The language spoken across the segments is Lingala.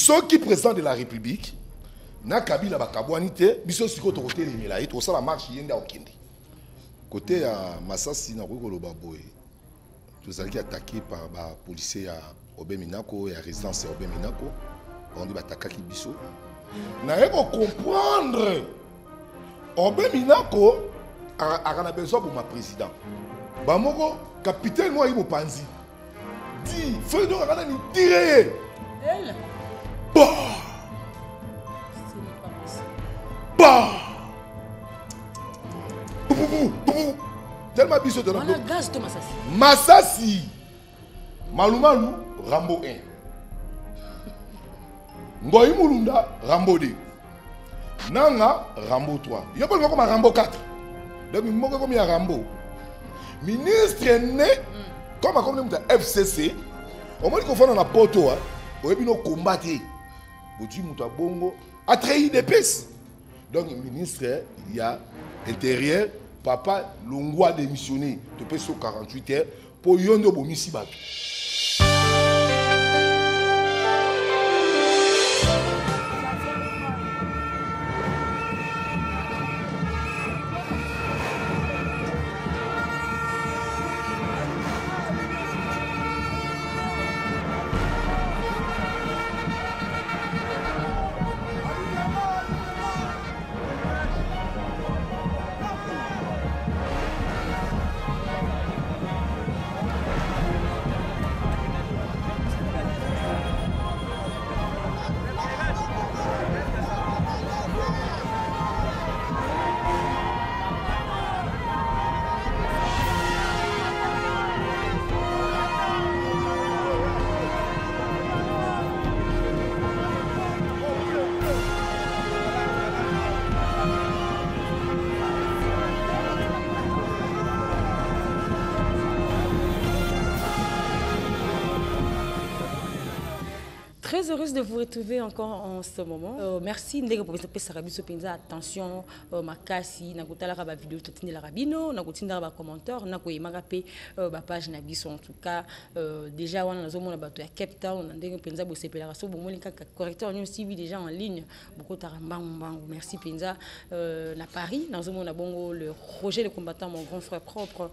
soki président de la République na Kabila bakabwani te biso siko to côté limela et to ça la marche yenda okindi côté ya Masasi na koloba boy tous allés attaqué par ba policier à Obeminako et à résidence à Obeminako on dit attaquer biso na eko comprendre Obeminako a besoin pour ma président ba moko capitaine moi ibo panzi dit feu donc a ni tirer elle bah bah tellement biso de la gaz to Masasi Masasi Malumalu Rambo 1 Ngoyi Mulunda Rambo 2 Nanga Rambo 3 yo pas comme Rambo 4 donc moko comme ya Rambo ministre né comme FCC au moins qu'on fait dans la poto au début nous combattre bodi muta bongo a trahi des pistes donc ministre il y a intérieur papa Longwa démissionné depuis 48 heures pour yondo bomisi bato. Très heureuse de vous retrouver encore en ce moment. Merci ndenge professeur Pesarabi Sopenza attention makasi na kotala ka ba vidéo totine la rabino na kotinda ba commentaire na ko yemaka pe ba page na biso en tout cas déjà wana nazo mona bato ya Cape Town ndenge penza bo sepela so bo molika correcteur nous suivi déjà en ligne beaucoup tarambango merci penza na Paris nazo mona bongo le Roger le combattant mon grand frère propre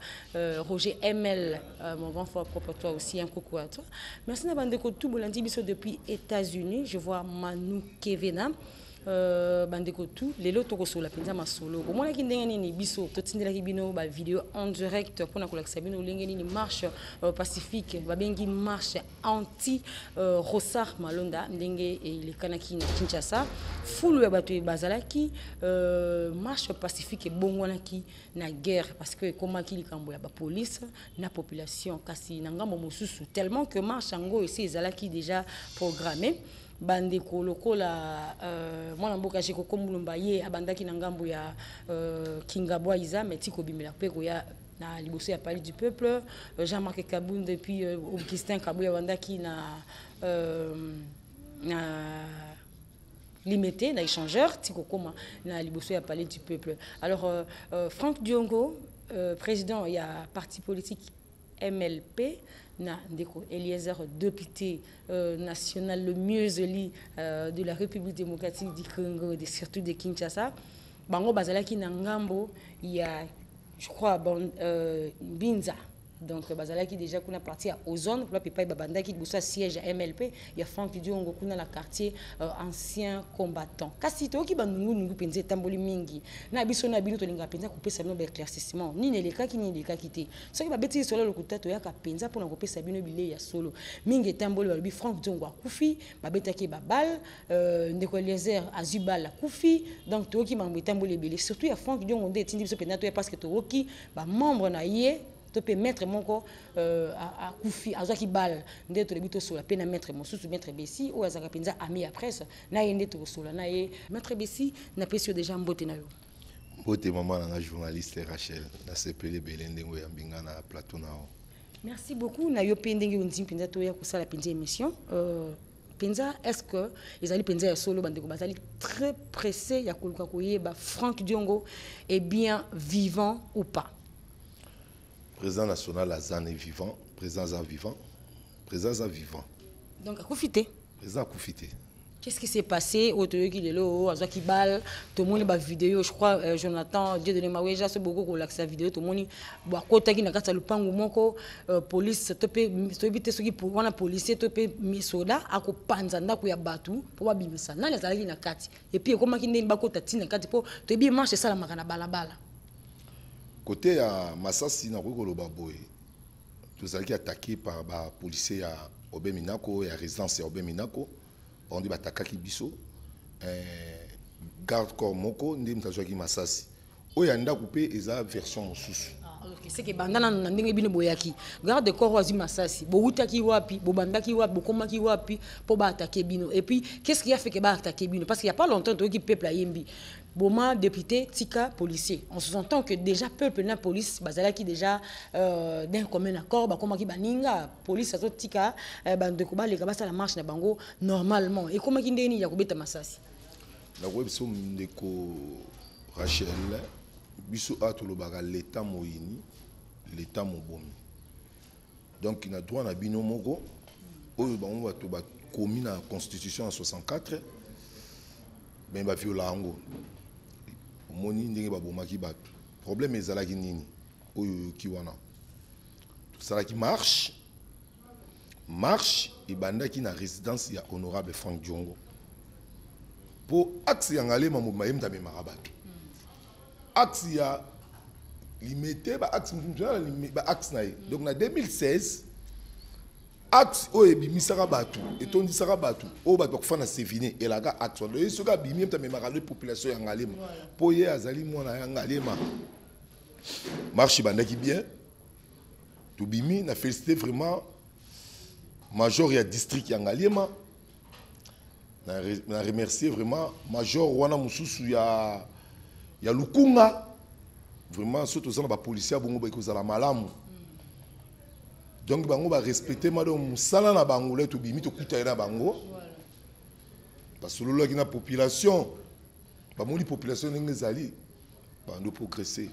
Roger ML mon grand frère propre toi aussi un coucou à toi merci na bande ko tout bolandi biso depuis États-Unis, je vois Manu Kevena, bandeko tout, les lots toko sur la penza ma solo. Au moins qui ndenge ni biso, totindela kibino ba vidéo en direct pour na kola sabino lengeni ni marche pacifique, ba bengi marche anti Rosar Malonda ndenge et les kanaki na Kinshasa, full ya bato bazalaki marche pacifique bongwana ki na guerre parce que comment ki likambo ya ba police na population kasi na ngambo mosusu tellement que marche ngo esi ezalaki déjà programmé bandeko lokola mwana mboka jeko komulumba ye abandaki na ngambo ya Kingabwa Iza metiko bimela pe ko ya na liboso ya Palais du Peuple Jean-Marc Kaboun depuis Augustin Kabouya bandaki na limité na échangeur tiko koma na liboso ya Palais du Peuple. Alors Franck Diongo président il y a parti politique MLP na ndeko Eliezer député national le mieux élu de la République démocratique du Congo et surtout de Kinshasa bango bazalaki na ngambo il y a je crois Binza donc bazalaki déjà kuna parti à Ozone pour papa babanda qui bossa siège à MLP il y a Franck Diongo kuna la quartier ancien combattant kasi to ki banungu nungu penze tamboli mingi na biso na bino to linga penza kopesa bino ba éclaircissement ni neleka ki ni neleka kité so ki babeti solo lokuta to yaka penza pour na kopesa bino bile ya solo mingi tamboli balobi Franck Diongo akufi babetaki babal ndeko Eliezer azubal akufi donc to ki mambo tamboli bile surtout ya Franck Diongo ndé tindi biso penza to parce que to ki ba membre na ye tu peux mettre mon corps à Koufi, à Zaki Bal, d'être le but sur la peine à mettre mon sous mettre Bessi ou à Zakapenza ami après ça, n'a y est sur la naïe, mettre Bessi n'a pas sur déjà mbote na yo. Mbote maman la journaliste Rachel, na CPL Belende ou Yambinga na plateau na. Merci beaucoup, na yo pendenge unzim penza to ya kusala penza émission. Penza, est-ce que les alliés penza ya solo bandeko bazali très pressé ya koluka koye ba Franck Diongo est bien vivant ou pas? Président national Azan est vivant, président Azan vivant, président Azan vivant. Donc à Koufité. Président à Koufité. Qu'est-ce qui s'est passé au Toyoki Lelo, à Zakibal, tout le monde a vidéo, je crois, Jonathan, Dieu de Maweja, c'est beaucoup qu'on l'accès à vidéo, tout le monde a côté qui n'a qu'à le pango moko, police, topé, topé, ceux qui pour la police, topé, mes soldats, à quoi panzanda, quoi batu, pour pas bien ça, n'a les alliés n'a qu'à et puis comment qui n'est pas côté tina qu'à pour te bien marcher ça la marana bala. Côté à Massassi, n'a pas le baboy, tout ça qui est attaqué par les policiers à Obeminako et à résidence à Obeminako. On dit batakaki biso garde corps moko ndem tazwaki Masasi oya nda coupé eza version mosusu c'est que bandana na ndenge bino boyaki garde corps wazi Masasi bo utaki wapi bo bandaki wapi bo komaki wapi pour ba attaquer bino et puis qu'est-ce qui a fait que ba attaquer bino parce qu'il y a pas longtemps to ki peuple a yembi boma député tika policier en sous-entend que déjà peuple na police bazala qui déjà d'un commun accord ba komaki baninga police azo tika bande ko ba le kabasa la marche na bango normalement et komaki ndeni ya kobeta Masasi na ko biso ndeko Rachel biso atolo baga l'état moyini l'état mobomi donc il a droit na bino moko oyo bango bato ba commis na constitution en 64 ben ba viola ngo moni ndenge babomaki bato problème ezalaki nini oyo ki wana tout ça qui marche et bandaki na résidence ya honorable Franck Diongo pour axe ya ngalema mo mayemta me marabato axe ya limité ba axe ba axe na donc na 2016 axe oyo bimisaka bato etondisaka bato oyo bato bakufana sevine elaka axe wana soka bimi mta memaka le population ya ngalema po ye azali mwana ya ngalema marche bandaki bien to bimi na félicité vraiment major ya district ya ngalema na remercier vraiment major wana mususu ya Lukunga vraiment surtout ça ba policier bongo ba kozala malamu donc bango ba respecter madame musala na bango le to bimi to kuta na bango parce que lolo ki na population ba moni population ngezali bando progresser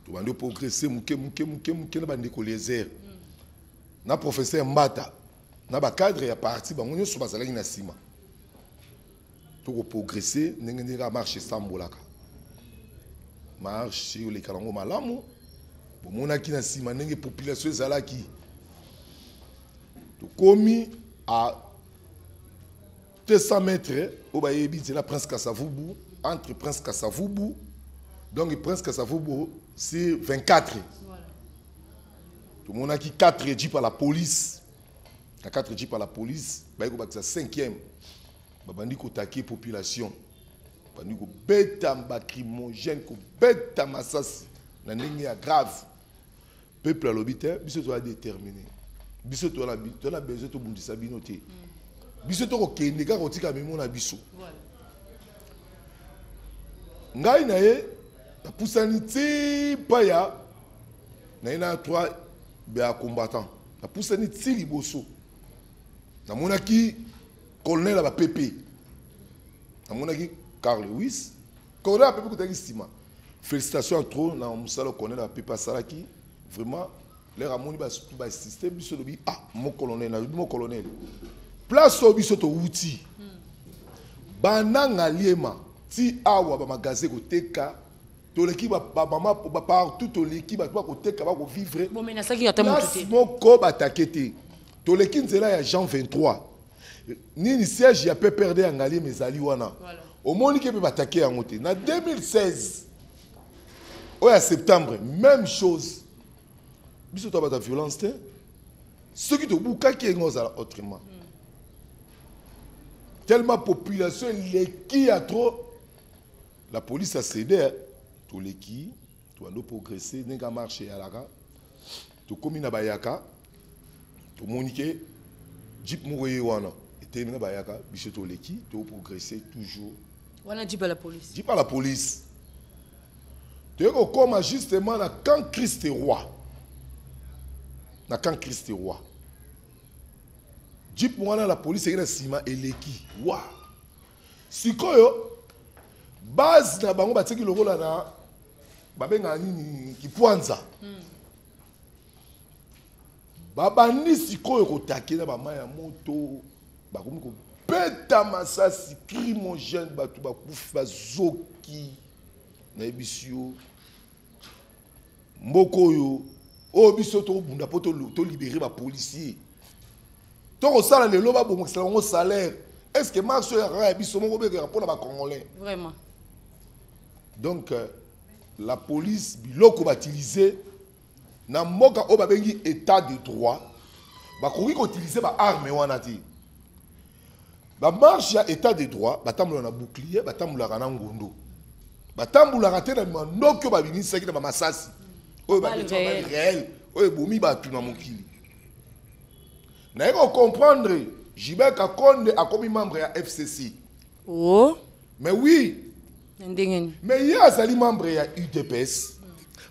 to bando progresser muke na bande ko lézère na professeur Mbata na ba cadre ya parti bango nyoso bazalaki na sima to ko progresser ndenge ka marche sambolaka marche yo le kalango malamu bomona ki na sima ndenge population ezalaki to komi à 200 mètres au bayebi c'est la Prince Kassavubu entre Prince Kassavubu donc Prince Kassavubu c'est 24 voilà. Tout le monde a qui 4 jeeps par la police. À 4 jeeps par la police, bah il y a 5e. Babandi ko taquer population. Bandi ko beta lacrymogène ko beta Masasi. Na ndenge grave. Peuple à l'obité, biso to a déterminé. Biso to la besoin to bundisa binoté. Biso to ko kende ka ko tika memo na biso. Ngai na ye na pusaniti paya na ina 3 ba combattant. Na pusaniti liboso. Na monaki colonel ba PP. Na monaki Carl Lewis. Colonel PP ko stima. Félicitations à trop na musala colonel ba PP salaki. Vraiment les ramoni ba système biso lobi mon colonel na mon colonel. Place au biso to outil. Bananga liema ti awa ba magasin ko teka to l'équipe ba mama ba partout to l'équipe ba ko teka ba ko vivre. Bon mais na ça qui attend tout. Moko ba takete. To l'équipe nzela ya Jean 23. Nini siège ya pe perdre angali mezali wana. Voilà. Au moni ke pe bataker yango te. Na 2016 au ya septembre même chose. Biso to ba ta violence te. Ce qui te bouka qui ngozala autrement. Tellement population qui a trop la police a cédé tout les qui tout ando progresser n'enga marcher à la ga tout comme na bayaka tout monique jeep mouré wana était na bayaka biche tout les qui tout progresser toujours wana dit pas la police dit pas la police tu comme justement na camp Christ roi na camp Christ roi Jeep mwana la police ena sima eleki wa sikoyo base na bango bateki lokola na babenga nini kipwanza babandi sikoyo kotake na bama ya moto bakomi ko beta masasi crimogène batu bakufa zoki na ebisio mboko yo o biso to bunda poto to libérer ba policier to sala le loba bo mo salaire est-ce que marche ya biso mo be pour ba congolais vraiment donc la police biloko ba utiliser na moka o ba bengi état de droit ba ko utiliser ba arme wana ti ba marche ya état de droit batambula na bouclier batambula na ngondo batambula te na mandoki ba binisa ki na masasi o ba réel o bomi ba tuna mokili na eko comprendre Gilbert Kakonde a comme membre ya FCC oh mais oui mais il y a des membres ya UDPS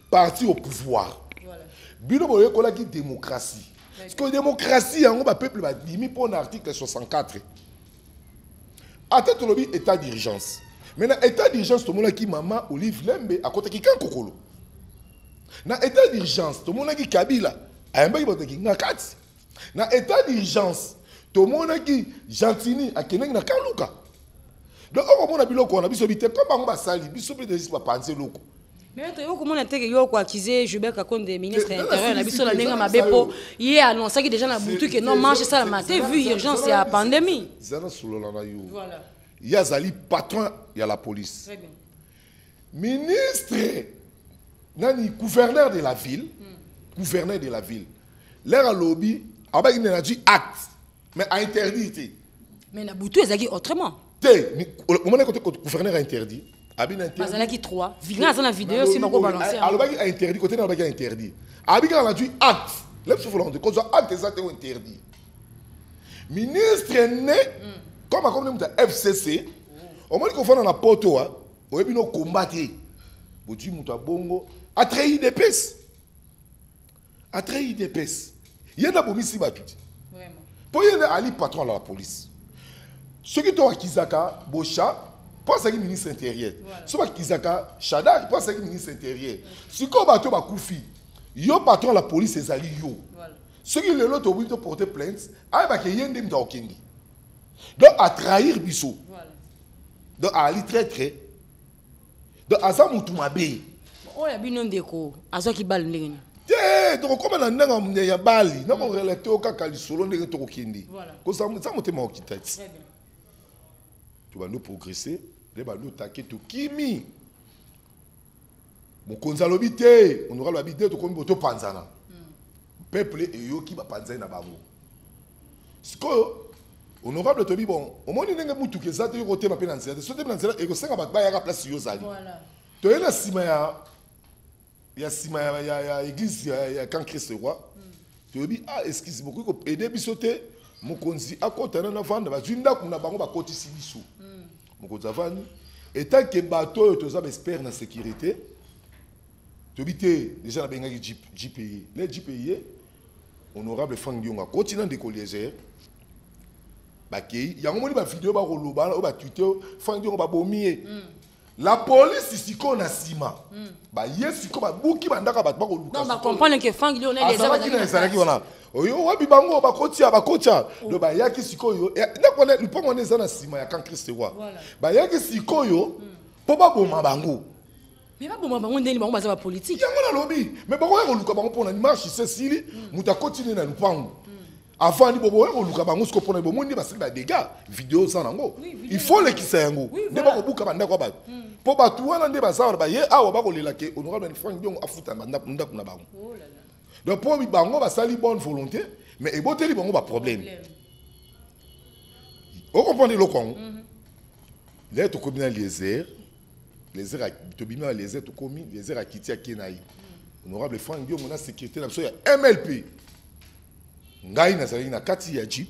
parti au pouvoir voilà bino boye kola ki démocratie parce que démocratie on ba peuple ba dimi pour l'article 64 à tête lobby état d'urgence. Maintenant état d'urgence tout le monde qui maman Olive Lembe à côté qui kan kokolo. Na état d'urgence tout le monde qui Kabila a mbaki bote ki ngakati. Na état d'urgence tout le monde qui Gentini a keneng na Kaluka. Donc on mona biloko na biso bité comme bango basali biso peut dire pas penser loko. Mais tu vois comment on a été accusé Gilbert Kakonde ministre intérieur na biso la ndenga mabepo il a annoncé que déjà na butu que non mange ça la matin vu urgence il y a pandémie. Voilà. Il y a Zali patron il y a la police. Très bien. Ministre nani gouverneur de la ville l'air à lobby avec une énergie acte mais a interdit. Mais na butu ezaki autrement. Au moment où le gouverneur a interdit Bazala qui 3. Vigan dans la vidéo si bako balancer. Alors a interdit côté na ba interdit. Abika la du acte. Les sous volonté cause acte exact est interdit. Ministre né comme nous FCC au moment qu'on fait dans la poto au ebi no combattre. Bodi muta bongo a trahi des pes. A trahi des pes. Yena bomisi ba piti. Vraiment. Pour yena ali patron à la police. Ceux qui t'ont Kizaka Bocha pas ça qui ministre intérieur. Ce pas Kizaka Chada pas ça qui ministre intérieur. Si comme bateau ba koufi, yo patron la police ezali yo. Ceux qui le lot obligé de porter plainte, ay ba ke yende mta okendi. Donc à trahir biso. Donc à ali très. Donc aza mutu mabe. Oh ya bino ndeko, azo ki bal ndengeni. Donc comme na ndanga ya bali, na ko relater o kaka lisolo ndenge to okendi. Ko ça motema okitati. Très bien. Tu vas nous progresser. Les balous taquet tout kimi. Mon konzalobité, on aura l'habitude de comme boto panzana. Peuple et yo qui va panzana na bango. Ce que honorable Tobi bon, au moins il n'y a mutu que ça te roté ma pénance. Ce que pénance et que ça va ba ya place yo zali. Voilà. To ela sima ya sima ya église ya quand Christ roi. Tobi ah excuse beaucoup ko aider bisoté mon konzi akotana na vendre ba zwinda kuna bango ba kotisi biso. Et tant que bateau tu as espère la sécurité, tu habites déjà la benga JPI. Les JPI, honorable Frank Dionga, continent de collégiens, il y a un moment où vidéo va rouler, va Twitter, Frank Dionga va bomber. La police ici qu'on a sima. Bah yes, comme bouki bandaka bat ba rouler. Non, bah comprendre que Frank Dionga est déjà. Oyo wabi bango bakotia do ba yaki sikoyo na kone le pomo neza na sima ya kan Christ roi ba yaki sikoyo po ba boma bango mais ba boma bango ndeni bango baza ba politique yango na lobby mais bango ya luka bango pona ni marche Cécile muta continue na lupango avant ni bobo ya luka bango siko pona bomo ndi basili ba dégâts vidéo ça nango il faut le kisa yango ne ba ko buka banda ko ba po ba tuwana nde bazara ba ye awa ba ko lelake honorable Frank Diongo afuta banda kuna bango. Oh là là. Donc pour les bango va sali bonne volonté mais et boté les bango va problème. Vous comprenez le con? Les to communal les airs à to bima les airs to commis les airs à Kitia Kenai. Honorable Frank Dio mona sécurité na ya MLP. Ngai na sali na kati ya jeep.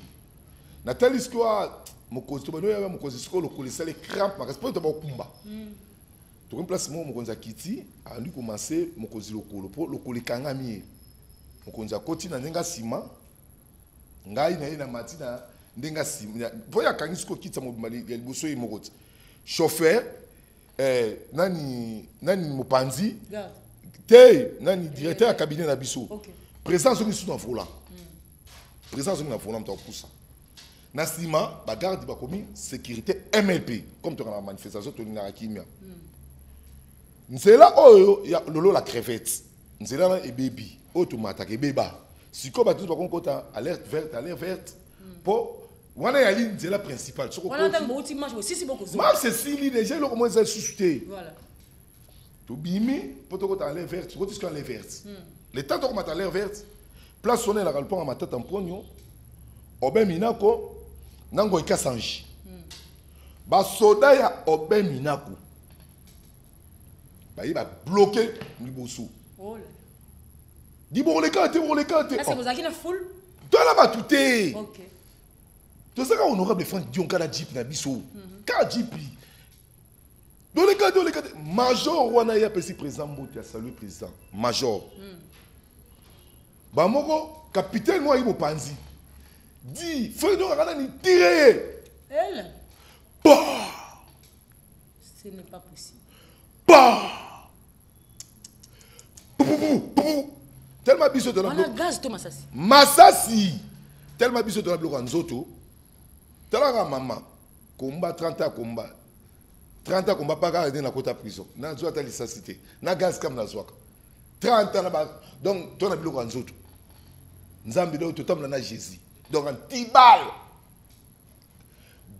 Na taliswa mokozi to bano ya mokozi siko lo kolisa les crampes parce que to ba kumba. To remplacement mokozi a Kiti a lui commencer mokozi lokolo po lokoli kangami. Mokonza koti na ndenga sima ngai na ina matina ndenga sima boya kangisiko kitsa mobimali ya liboso yimokoti chauffeur nani mopanzi te nani directeur ya cabinet na biso présence ni sous na volant présence ni na volant mta poussa Nasima, la garde de sécurité MLP, comme tu as la manifestation de la Kimia. C'est là où il y a Lolo la crevette. C'est là et baby. Oh, tu m'as attaqué, béba. Si tu as tout par contre, alerte verte. Pour. On a une ligne, c'est la principale. On a un beau match, c'est beaucoup. Moi, c'est si l'idée, j'ai le comment ça suscité. Voilà. Tu bimi, pour te côté alerte verte, tu côté alerte verte. Les temps tu as alerte verte, place sonner la galpon à ma tête en pognon. Oben Minako. Nango ika sanji. Ba soda ya Oben Minako. Ba il va bloquer Liboso. Oh là. Dis bon les cartes. Ah c'est vous avez une foule. Toi là ba tout est. OK. Tu sais quand honorable Franck Dion kala jeep na biso. Ka jeep. Dans les cartes. Major wana ya pesi président Mbote a salué président. Major. Ba moko capitaine moi ibo panzi. Dis, fais donc rien ni tirer. Elle. Bah. Ce n'est pas possible. Bah. Tellement biso de la bloc. On a gaz to Masasi. Masasi. Tellement biso de la bloc en zoto. Tellement maman. Combat 30 ans combat. 30 ans combat pas garder na kota prison. Na zo ta licacité. Na gaz comme na zoaka. 30 ans là-bas. Donc ton bloc en zoto. Nzambi do totam na Jésus. Donc un petit bal.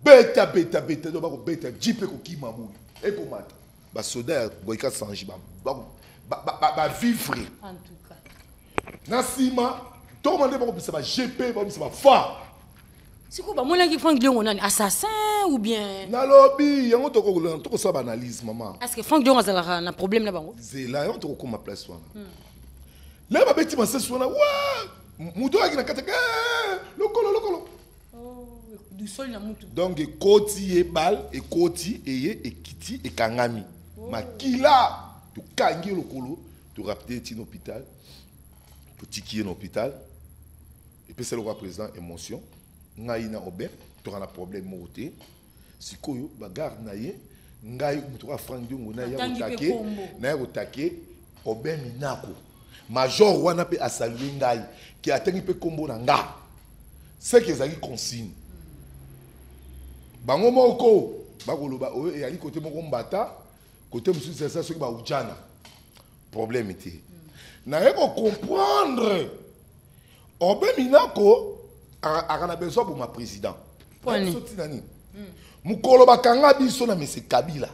Beta, donc beta, jeep ko ki mamou. Et pour mat. Ba soda boika sanji ba vivre. En tout cas. Nasima, tout le monde va ça GP, va ça fa. C'est quoi ba mon qui Franck Dion on assassin ou bien na lobby, yango to ça analyse maman. Est-ce que Franck Dion a un problème là bango? C'est là on to ko ma place wana. Là ba beti ma session na wa muto akina kataka lokolo. Oh, du sol na mutu. Donc koti e bal et koti et kiti et kangami. Makila tu kangi lokolo, tu rapte ti hôpital. Petit qui est dans l'hôpital. Et puis c'est le roi président émotion. Ngaïna Obert, tu as un problème morté. Si tu as garde naïe, ngaï tu as Franck Dion na otake Obert Minako. Major wana pe a salué ngaï qui a tenu pe combo na nga. C'est que ça consigne. Bango moko bakoloba o et ali côté moko mbata côté monsieur c'est ça ce qui ba ujana. Problème était. Na yeko comprendre Obert Minako a besoin pour ma président. Mukolo bakanga biso na monsieur Kabila.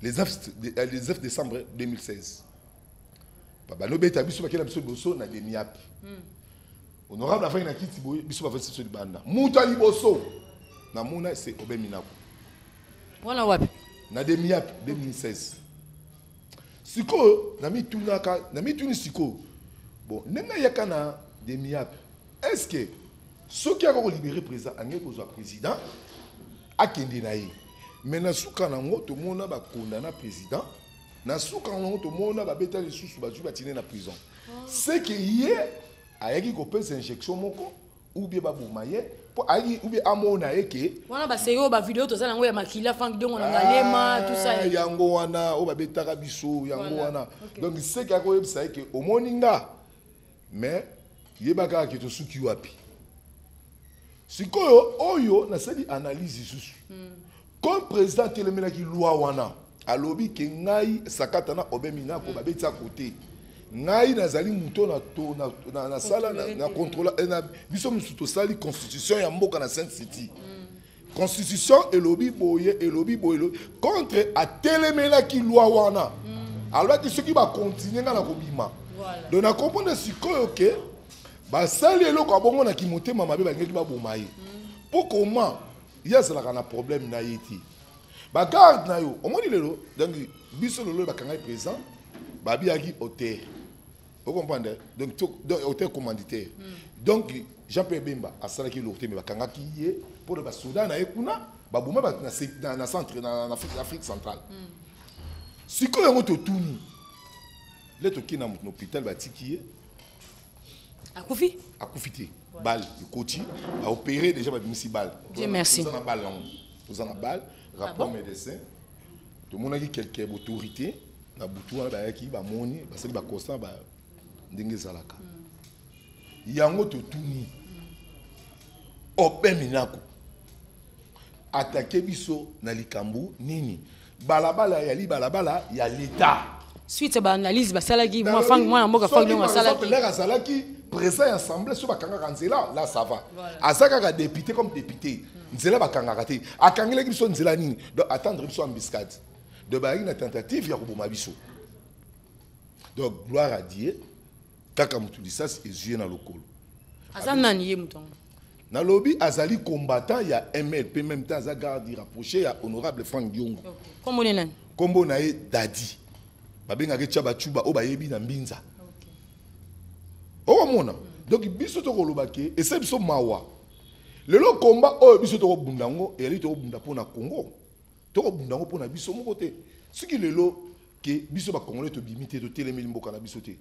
Les 9 décembre 2016. Baba no beta biso bakela biso boso na demiap. Honorable afin na kiti boy biso ba fasi so di banda. Muta liboso na muna c'est Obert Minako. Wana wapi? Na demiap 2016. Siko na mituni siko. Bon, nenga yakana demiap. Est-ce que ceux qui ont libéré président angé ko président akende na ye. Mais na suka na ngo to mona ba condamner président, na suka na ngo to mona ba beta les sous ba juba tiner na prison. C'est que hier ayaki ko pesa injection moko ou bien ba bomaye pour ali ou bien amona eke. Wana ba seyo ba vidéo to za ngo ya makila Franck Dion na ngalema tout ça. Yango wana o ba beta ka biso yango wana. Donc c'est que ko yebisa eke o moninga mais yebaka ki to suki wapi. Sikoyo oyo na seli analyse susu. Comme président telemena ki loi wana alobi ke ngai sakata na Obert Minako ba beta côté. Ngai nazali muto na sala na contrôle na biso musuto sali constitution ya mboka na Sainte City. Constitution elobi boye contre a telemena ki loi wana. Alors que ceux qui va continuer na kobima. Donc na comprendre sikoyo ke ba sali eloko abongo na kimote mama be ba ngeki ba bomaye. Pour comment il y a un problème na yeti. Ba garde na yo, o moni lelo donc biso lelo ba kanga présent, ba biaki hôtel. Vous comprenez? Donc hôtel commanditaire. Donc Jean-Pierre Bemba a sala ki l'hôtel mais ba kanga ki yé pour ba Soudan na ekuna, ba boma ba na centre na Afrique centrale. Si ko yango to tuni. Le to ki na hôpital ba tikié. Akoufi? Akoufité. Balle, le coach a opéré déjà par Missi Balle. Dieu merci. Vous en avez balle, vous en avez balle, rapport médecin. Tout le monde a dit quelques autorités. Na butu na qui ba moni, ba seli ba constant ba ndenge zalaka. Yango to tuni. obeminako attaquer biso na likambu nini balabala ya li balabala ya l'état suite ba analyse ba salaki moi fang moi mboka fang donc salaki l'air salaki présent assemblée sur bakanga kanzela là ça va asaka ka député comme député nzela bakanga kati akangela biso nzela nini donc attendre biso embuscade de ba une tentative ya kuboma biso donc gloire à Dieu kaka mutu lisasi ezuye na lokolo azanani ye mutongo na lobby azali combattant ya MLP même temps za garde rapproché ya honorable Frank Diongo kombo nani kombo na ye Dadi babenga ke chaba chuba o bayebi na mbinza o mona donc biso to kolobake et c'est biso mawa lelo combat o biso to bundango et ali to bunda pona Congo to bundango pona biso moko te siki lelo ke biso ba congolais to bimité to telemeli mboka na biso te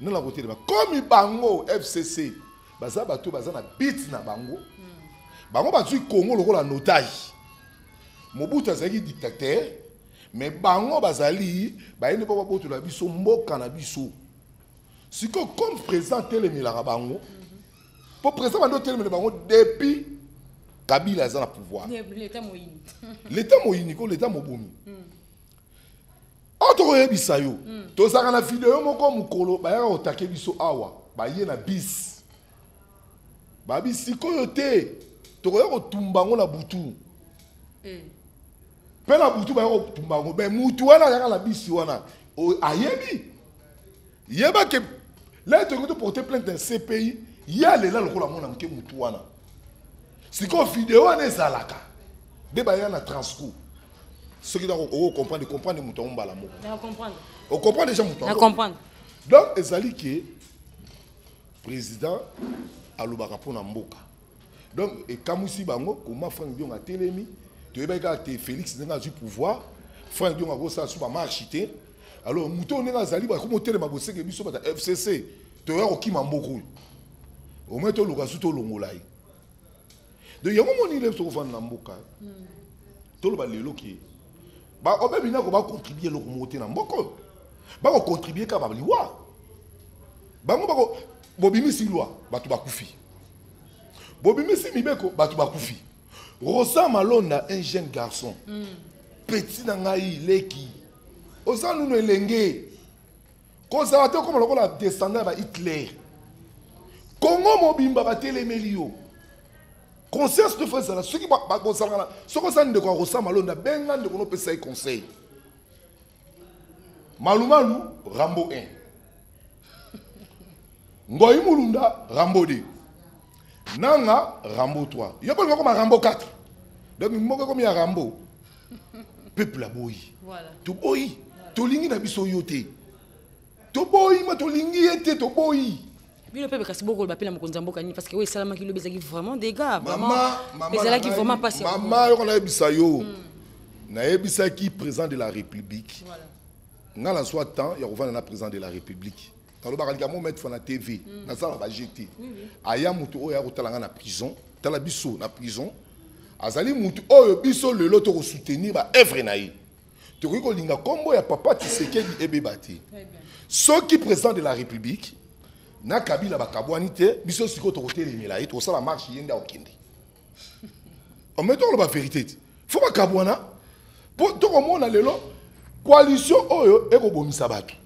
non la côté ba comme bango FCC baza bato baza na bit na bango bango bazui Congo lokola en otage Mobutu azali dictateur mais bango bazali bayende papa boto la biso mboka na biso siko comme présenter les milaka bango pour présenter bando telemeli bango depuis Kabila za na pouvoir l'état moyini ko l'état mobomi autre yebisa yo tozaka na vidéo moko mukolo bayaka otake biso awa baye na bis babi sikoyo te tokoya kotumbango na butu pe na butu baya kotumbango be mutu wana kaka na bisi wana ayebi yeba ke là to ko porter plainte d'un CPI ya lela lokola mona mke mutu wana sikoyo vidéo wana ezalaka de baya na transcours ce qui doit comprendre mutu mbala moko na comprendre on comprend déjà mutu na comprendre donc ezali ke président alobaka pona mboka donc et kamusi bango comment Frank Diongo a telemi to yebaka te Félix ndenga du pouvoir Frank Diongo go sa suba marchité alors muto ndenga zali ba komo telema boseke biso bata FCC to ya ko kima mboko o meto luka suto longolai de yango moni le so vanda mboka to lo ba lelo ki ba obebina ko ba contribuer lo ko moté na mboko ba ko contribuer ka ba liwa bango ba ko bobimisi loi batu bakufi bobimisi mibeko batu bakufi Rosa Malonda un jeune garçon petit na ngai leki oza nuno elenge konservateur comme lokola descendant ba Hitler Congo mobimba ba telemelio conscience de faire ça ceux qui ba konsanga soko sa ndeko Rosa Malonda benga ndeko no pesa conseil Malumalu Rambo 1 Ngoyi Mulunda, Rambo 2. Nanga, Rambo 3. Il y a pas comme Rambo 4. Donc, il y a comme Rambo. Peuple a boy. Voilà. Tu boy. Tu lingi na biso yote. Tu boy, ma tu lingi ete, tu boy. Mais le peuple, c'est beaucoup le papier, parce que oui, c'est la qui le bezaki vraiment des gars. Maman, qui vraiment pas sûr. Maman, on a ebisa yo. Na ebisa qui président de la République. Voilà. N'a la soit temps, il y a revenu na président de la République. Quand le barricade mettre na TV, na ça va jeter. Aya mutu oya kotalanga na prison, tala biso na prison. Azali mutu oyo biso le loto ko soutenir ba œuvre na yi. To ko linga kombo ya papa Tshisekedi ebebati. Ceux qui président de la République na Kabila ba kabwani te, biso siko to kote limela yi to sala marche yenda okindi. On met tout la vérité. Faut pas kabwana. Pour to komona lelo coalition oyo ekobomisa bato.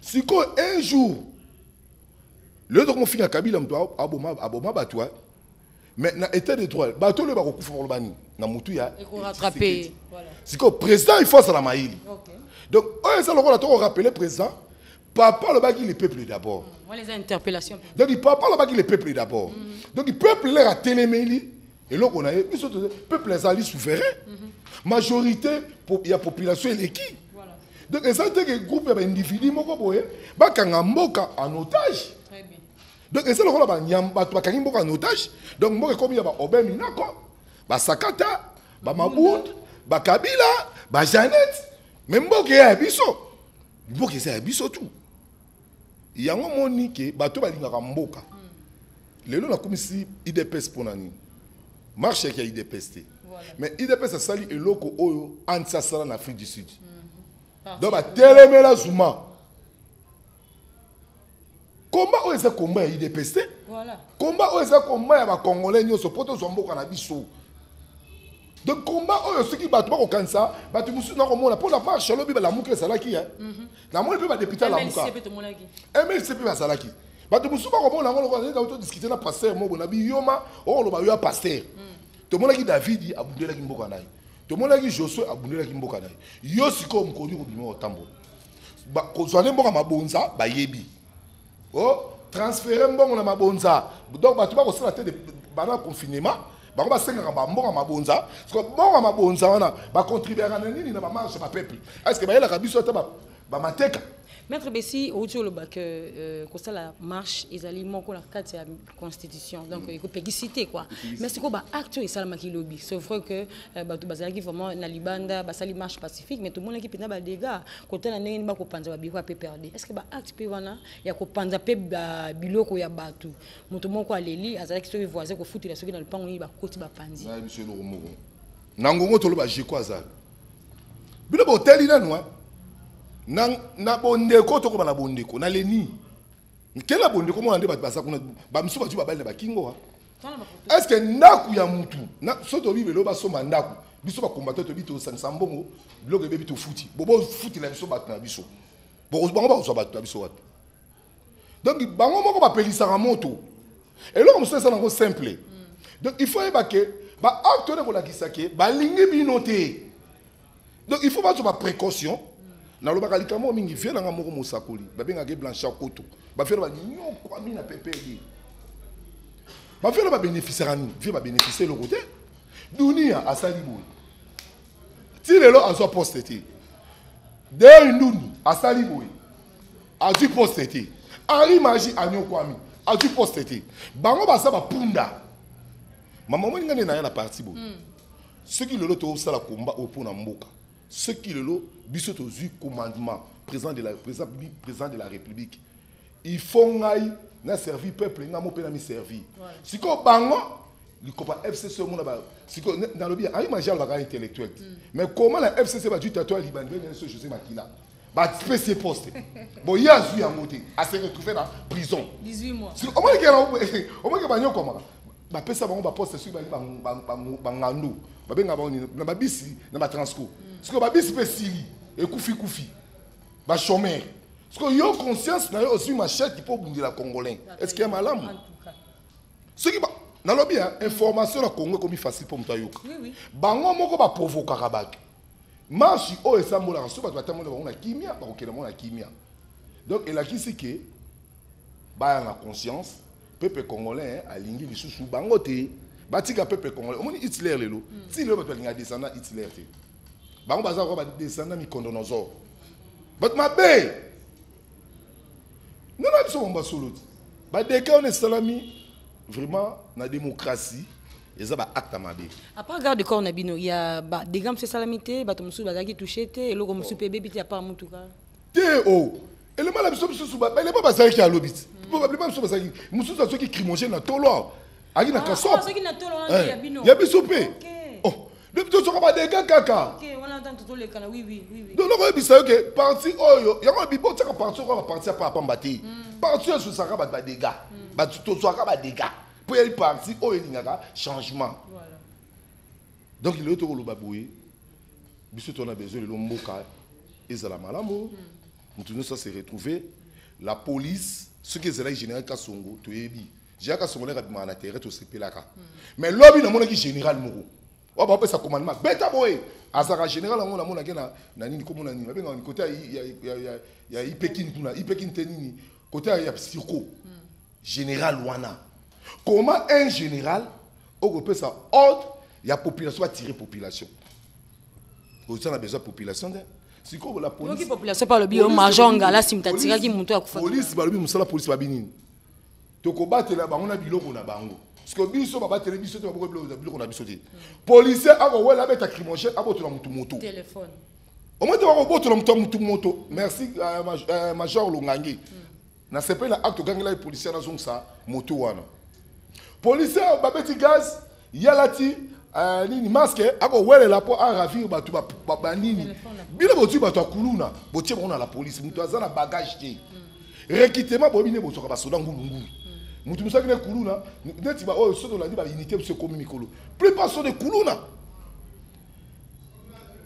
Si un jour, le temps qu'on finit à Kabila, aboma batwa, mais na état de droit, bateau le bako kufa bani, na mutu ya. Et qu'on rattraper. Si le président il faut ça la maïli. Donc, ça le rôle à rappeler président, papa le baki le peuple d'abord. On les interpellations. Donc il papa le baki le peuple d'abord. Donc le peuple leur a téléméli et là on a eu le peuple les alliés souverains. Majorité il y a population et l'équipe. Donc, ça veut dire que le groupe d'individus en otage. Très bien. Donc, ça veut dire en otage. Donc, moi, comme il y a Obé Minako, Sakata, Maboud, Kabila, Jeannette, même si il y a un biso. Il y a un biso tout. Il y a un moment qui bateau balingaka mboka. Lelo na komisi IDPS pour nani. Marche qui a IDPS. Mais IDPS ça sali eloko oyo ansa sala na Afrique du Sud. Donc, téléméla Zouma. combat oyo eza combat ya IDPS voilà combat oyo eza combat ya bakongolais nyonso po tozwa mboka na biso donc combat oyo soki bato bakokanisa bato mosusu nakomona mpo na marche alobi balamuki ezalaki namoni mpe badepute alamuka MLC mpe bazalaki bato mosusu bakomona yango lokola todiskute na paster moko na biyoma okoloba yo ya paster tomonaki davidi abundelaki mboka na ye tomonaki josue abundelaki mboka na ye yo sikoyo mokoli kobima otambola kozwa nde mboka mabonza bayebi transfere mbongo na mabonza donc bato bakosala te bana confinement bango basengaka bamboka mabonza parce que mbongo mabonza wana bacontribuaka na nini na bamarche bapeuple est ce que bayelaka biso ata bamateka Maître Bessi, au jour que la marche, ils allaient manquer la carte de la Constitution, donc il faut citer quoi. Mais c'est quoi acte et ça le lobby. C'est vrai que tout bazar qui vraiment na libanda, basali marche pacifique, mais tout le monde qui pénal des gars, côté la n'est pas qu'on va bien peut perdre. Est-ce que acte pe wana, il y a qu'on pense pe biloko ya batu. Mon tout le monde quoi les lits, azali qui sont voisins qu'on fout la ceux qui dans le pan on y va côté ba panzi. Na monsieur le Romo. Nangongo tolo ba je quoi ça. Bilo hotel ina noa. Na bondeko to ko na bondeko na leni kela bondeko mo ande batasa kuna ba msuba tu babale ba kingo est-ce que ndaku ya mutu na soto bibelo ba soma ndaku biso ba combattre to bito sansambongo bloke be bito futi bobo futi la biso batna biso bo bango ba so batna biso wat donc bango moko ba pelisa ra moto et là comme ça nango simple donc il faut que ba acte de ko la kisake ba lingi binoté donc il faut pas ba précaution na lobaka likamo mingi vie nanga moko mosakoli babengaka Blanchard Koto bafere ba nyoko ami na pepeli bafere ba bénéficier ni vie ba bénéficier le côté dunia asali boy ti lelo azo postete de ndundu asali boy azu postete ari maji anyoko ami azu postete bango basa ba punda mama mo ngane na ya na parti boy ceux qui lelo to sala combat au pona mboka ce qui le biso tozu commandement président de la République il faut ngai na servir peuple ngamo pe na mi servir siko bango likopa FCC mona ba siko na lobi ay majal ba intellectuel mais comment la FCC va du tatouage libanais ne se José Makila ba spécial poste bon il a zu ya moté à se retrouver dans prison 18 mois au moins que banyo comment ba pesa bango ba poste sur ba ngando ba benga ba na ba bisi na ba transco parce que ba bisi pe sili et kufi ba chômeur parce que yo conscience na yo aussi machette pour bundila congolais est-ce qu'il y a malamu ce qui ba na lobi information na Congo comme facile pour mutayoka oui bango moko ba provoquer kabaki marche o esambola so ba tamola ba na kimia ba kokela mona kimia donc et là qui c'est que ba na conscience peuple congolais alingi lisusu bango te batika peuple congolais omoni Hitler lelo ti lelo bato linga descendant Hitler te bango baza ko ba descendant Mikondonozo but mabe non biso bomba solo ba deka on est salami vraiment na démocratie eza ba acte mabe à part garde corps na bino il y a ba des gams salamité bato musu bazaki touché te et loko musu pebe biti à part mutuka te o et le mal biso musu ba il est pas bazaki à lobit probablement musu bazaki musu za soki crimogène na tolo ali na kaso soki na tolo ya bino ya biso pe oh le biso soka ba deka kaka OK on entend tout le kana oui donc loko bisa que parti oyo yango bibo tsaka parti ko ba parti pa pambati parti sur saka ba dega ba to soka ba dega pour y parti oyo lingaka changement voilà donc il est autour le baboué biso to na besoin le mboka ezala malamu mutu ça se retrouver la police ce que c'est là général Kasongo to yebi j'ai Kasongo na bima na terre to sepelaka mais lobby na mona ki général moko wa ba pesa commandement beta boy azaka général ngo na mona ke na nini ko mona nini ba benga ni côté ya ipekin kuna ipekin tenini côté ya psycho général wana comment un général peut ça ordre ya population va tirer population aussi on a besoin de population si ko la police donc population par le bio majonga la simtatira ki muntu akufa police ba lobi musala police ba binini to ko batela bango na biloko na bango parce que biso ba batela biso to ba biloko na biso te policier ako wela beta crimogène abotola mutu moto téléphone au moins to ba botola mutu moto merci major Longangi na sepe la acte gangela policier na zonsa moto wana policier ba beti gaz yalati nini masque ako wele la po a ravir batu ba nini bila botu batu akuluna botie bona la police mutu azana bagage te Requitement bobine bosoka basoda ngulungu. Mutu musaki ne kuluna, neti ba o sodo landi ba unité se komi mikolo. Plus pas de kuluna.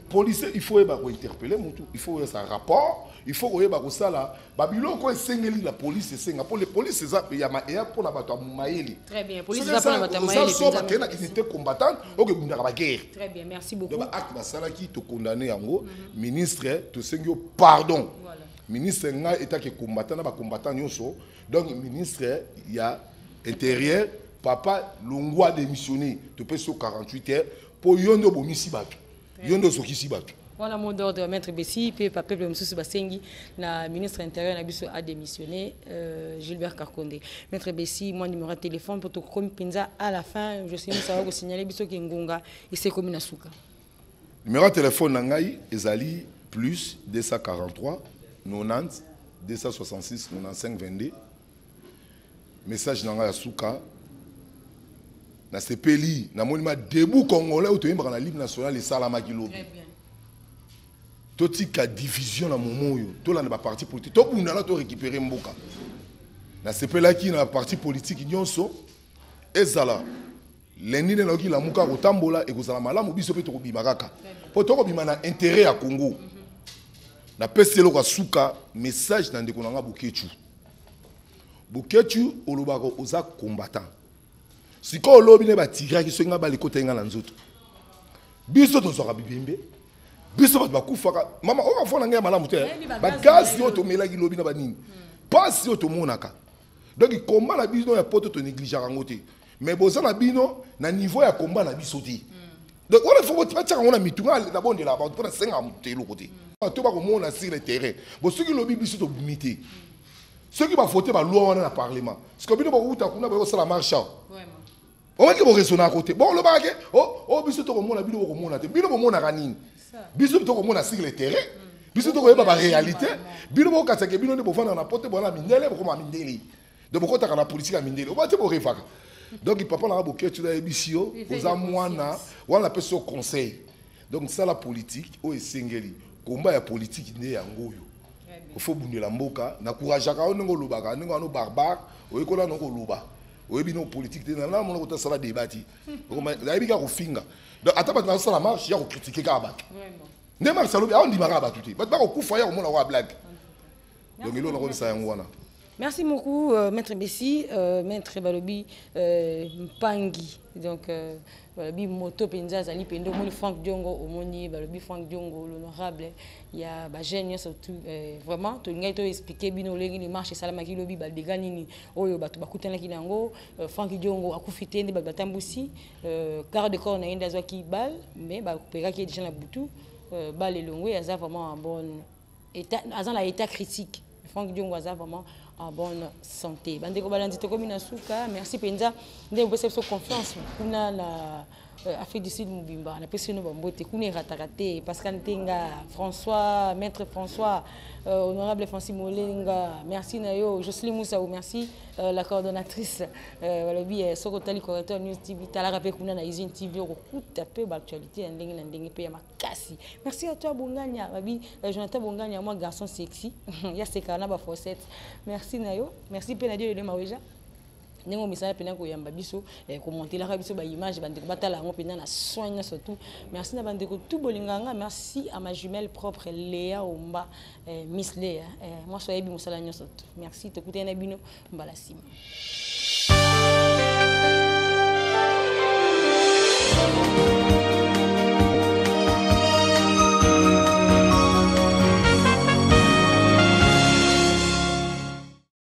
Police il faut ba ko interpeller mutu, il faut un rapport, il faut que ba ko sala, babilo ko sengeli la police senga pour les police ça ya ma ya pour la bato maeli. Très bien, police ça pour la bato maeli. Ça so ba unité combattante, OK bunda ba guerre. Très bien, merci beaucoup. Donc acte basala qui te condamner yango, ministre te sengio pardon. Voilà. Ministre nga état que combattant na ba combattant nyonso. Donc ministre il y a intérieur papa longwa démissionné te peut sur 48 heures pour yondo bomisi bato. Yondo sokisi bato. Voilà mon ordre de maître Bessi, puis papa le monsieur Basengi, la ministre intérieur a démissionné, Gilbert Karkonde. Maître Bessi, mon numéro de téléphone pour te comme pinza à la fin, je sais que ça va signaler biso Kengonga et c'est comme Nasuka. Numéro de téléphone nangai ezali plus 243 90 266 95 22. Message nangai Asuka. Na sepeli na monima debout congolais ou toyemba na libre national les salama kilo. Très bien. Totika division na momoyo, to la na parti politique, to bunda na to récupérer mboka. Na sepela ki na parti politique nyonso ezala. Lenine na ki la muka kotambola e kozala malamu biso pe to kobima kaka. Po to kobima na intérêt ya Congo. Na peselo kwa suka message na ndeko nanga Bukechu. Bukechu olobako oza combattant. Si ko lobi ne ba tigra ki songa ba likota nga na nzoto. Biso to soka bibembe. Biso ba kufaka. Mama o ka fona nga malamu te. Ba gaz yo to mela ki lobi na ba nini. Pas yo to monaka. Donc il combat la biso ya poto to négliger rangote. Mais boza na bino na niveau ya combat na biso ti. Donc on faut pas tirer on a mitunga na bonde la ba pour 5 am te lokote. To ba ko mona sur le terrain. Bo soki lobi biso to bimité. Ceux qui va voter ba loi na parlement. Ce que bino ba uta kuna ba sala marche. On va dire raisonner à côté. Bon, le baguette, oh, biso to komona bino ko mona te. Bino komona kanini. Biso to komona sur le terrain. Biso to koyeba ba réalité. Bino ko katake bino ne bofana na porte bona mindele ko ma mindele. De boko ta kana politique a mindele. On va te borefaka. Donc il papa na boke tu da ebisio, oza mwana, wana peso conseil. Donc ça la politique o esengeli. Combat ya politique ne yango yo. Il faut bundela mboka na courage ka ongo lobaka, ngo no barbare, o ekola no ko loba. Oui, bien politique, on a ça la débattu. On a finger. Donc, attends, ça la marche, il y a critiquer Kabat. Ne marche ça, on dit Marabat tout. Mais pas au coup, il y a un blague. Donc, il y a ça. Merci beaucoup, Maître Bessi, Maître Balobi Mpangi. Donc, Balobi Moto Penza, Zali Pendo, Moni Franck Diongo, Omoni, Balobi Franck Diongo, l'honorable. Il y a Bagène, surtout, vraiment, tu as expliqué, Bino Légui, marche, Salamaki Lobi, Baldeganini, Oyo, Bakutana Kinango, Franck Diongo, Akufite, Batamboussi, quart de corps, Naïda Zwaki, Bal, mais Bakupera qui est déjà la boutou, Bal et Longwe, Aza vraiment en bon état, Aza l'état critique. Franck Diongo, Aza vraiment en bonne santé. Bandeko Balandi Tokomi Nasuka, merci Penza. Nous avons confiance. Nous avons Afrique du Sud Mubimba. On a passé nos bambotes. Nous avons raté. Pascal Tenga, François, Maître François, Honorable Francis Molenga, merci Nayo, Jocelyne Moussaou, merci la coordonnatrice. Walobi Sokotali correcteur News TV. Tala rappelé qu'on a na Izine TV. On écoute un peu l'actualité. Merci à toi Bongania, Babi Jonathan Bongania, moi garçon sexy. Il y a ces canaux à Fossette. Merci Nayo, merci Penadio de Maweja. Nous avons commenté la image, surtout. Merci à tout bolinganga, merci à ma jumelle propre Léa Omba, Miss Léa. Moi, je suis merci, te écouter un abino,